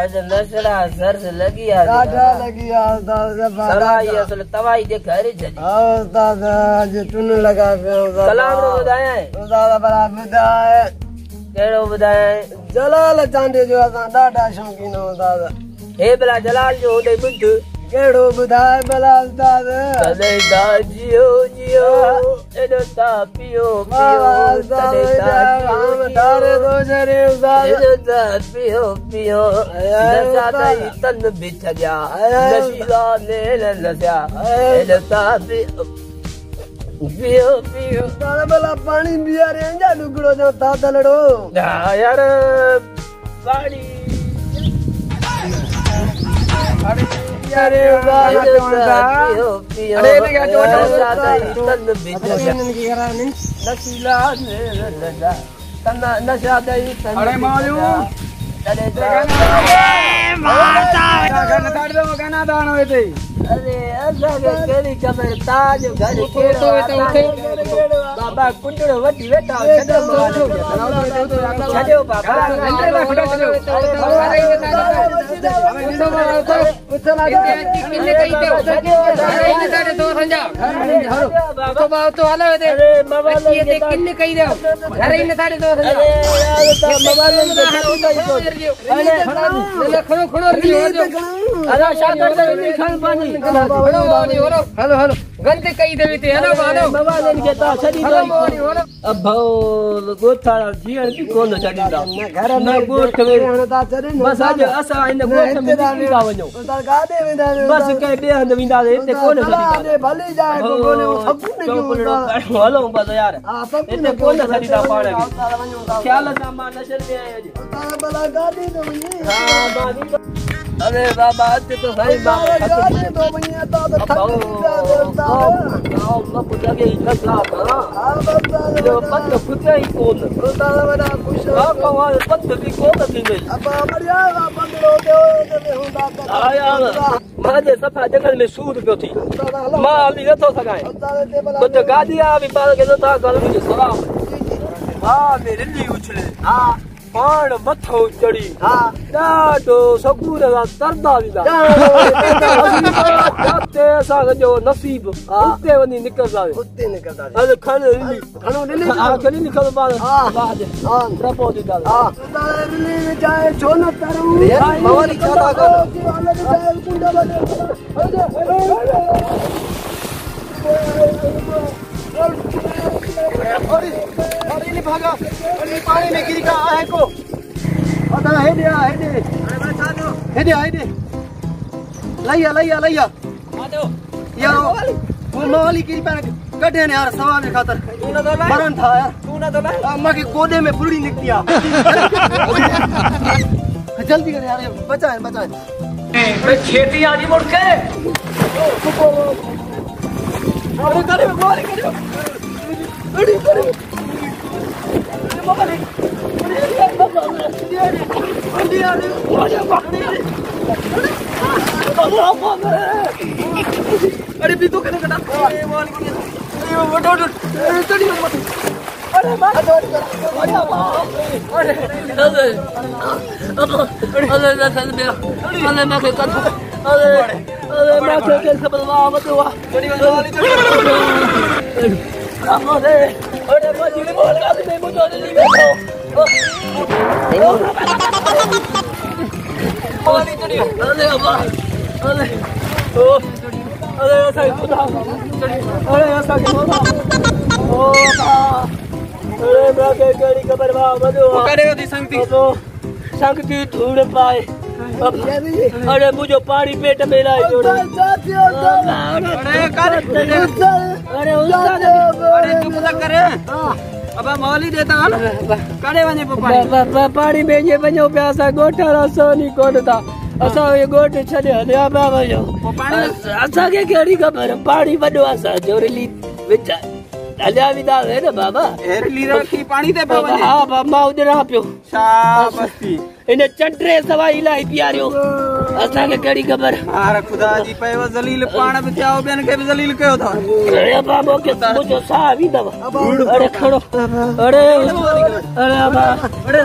आज नशरा sirs लगी आ डाढा लगी आ उस्ताद सला ये असल तवाई दे घर छडी उस्ताद जे टुन लगा पे उस्ताद सलाम रो बुधाया उस्ताद बड़ा बुधाए केड़ो बुधाया जलाल चांदे जो असा डाढा शौकीन उस्ताद हे भला जलाल जो होदे बुध केड़ो बुधाए भला उस्ताद कदे दा जियो जियो एडो ता पियो पियो कदे दा हम तारे दो जरे उस्ताद एडो ता पियो पियो नशा दई तन बिछ गया नशीला ने लस्या एडो ता पियो पियो तारे भला पानी पिया रे जा लुगड़ो जो ता दलड़ो यार पानी अरे पियो पियो अरे क्या नशा दई तन बिछ गया नशीला ने लस्या नशा दई तन अरे मालू अरे माता गाना काट दो गाना दानो होते अरे ऐसा के केरी कबर ताज घर केड़ो बाबा कुंडड़ो वटी वेटा छडो बाबा किन्ने कई दे अरे तारे दो संजा तो बाव तो आला दे अरे मोबाइल ये किन्ने कई दे अरे इन तारे दो संजा अरे यार मोबाइल में खड़ो खड़ो अरे शाकर दे निखल पानी हेलो हेलो गंदे कई देवी थे हेलो हेलो मोबाइल के ता छडी दो अब गोथाड़ा जीअण की कोन छडी दा घर में गोठ में ता चरे बस आज असा इन गोठ में निकली वञो उस्ताद गादे वेंदा बस के बे हंद विंदा इते कोन छडी दा भले जाए को कोने सब ने क्यों हलो बस यार इते कोन छडी दा पाण ख्याल सा मा नशर में आयो उस्ताद भला गादे तो वने हां बादी अरे बाबा आज तो सही बात गादे तो वने ता थक आओ मत लगे नशा हां जो पत खुदे ही कोन उस्ताद बड़ा खुश बाबा पत भी कोन थी गई अब बढ़िया बंदरो दे होंदा आया माजे सफा जंगल में सूर पियो थी मां हली नथो सगाए उस्ताद ते भला कुछ गादिया भी पार के नथा कर मुझे सलाम हां मेरे लिए उछले हां पाण मथो चढ़ी हां ॾाढो सकूर दा तरदा विदा जाते असां जो नसीब उते वनी निकलदा उते निकलदा अरे खण लिली खणो लिली हां खणी निकल बाद बाद हां रपो दी दाल हां उस्ताद लिली में जाए छो न करू मवाली छाता कर अलग जाए कुंडा अरे नहीं भागा अरे पानी में गिर का है को अदा है दे अरे बचा दो है दे लैया आ दो यार वो मवाली गिर पर कटे ने यार सवा में खातर तू ना तो मरण था यार तू ना तो अम्मा के गोदे में बुड़ी निकली आ जल्दी कर यार बचा मैं खेती आजी मुड़ के अरे करे मवाली करे अरे अरे भी तो कने कटा अरे माल अरे वटो चढ़ी मत अरे मार अरे अरे मैं के कर अरे मैं के खबर वा बतवा चढ़ी वाली अरे मजली बोल का नहीं मुझे नहीं बैठो पानी चढ़ी अरे अब्बा अरे ओ अरे ऐसा खुदा अरे ऐसा खुदा ओ अरे मैं के गाड़ी खबर वा बतवा करेगा दी संगति तो संगति ढूंढ पाए अरे मुझे पानी पेट में लाई जोड़े अरे कर अरे अरे तू पता करे अब मौली देता है करे वने पानी में ये बनो प्यासा गोठारा सोनी कोटता असा ये गोट छडे हलिया बाबा जो असा के केड़ी खबर पानी बडो असा जोरली विच हलिया विदा है ना बाबा हेरली रखी पानी दे बाबा हां बाबा उधर आ पियो शाबाशी इन चंडरे सवाई लाई पियारियो असा के केड़ी खबर अरे खुदा जी पेवा जलील पाण में जाओ बेन के भी जलील कयो था अरे बाबा के मुझे सा भी दवा अरे खड़ो अरे बाबा अरे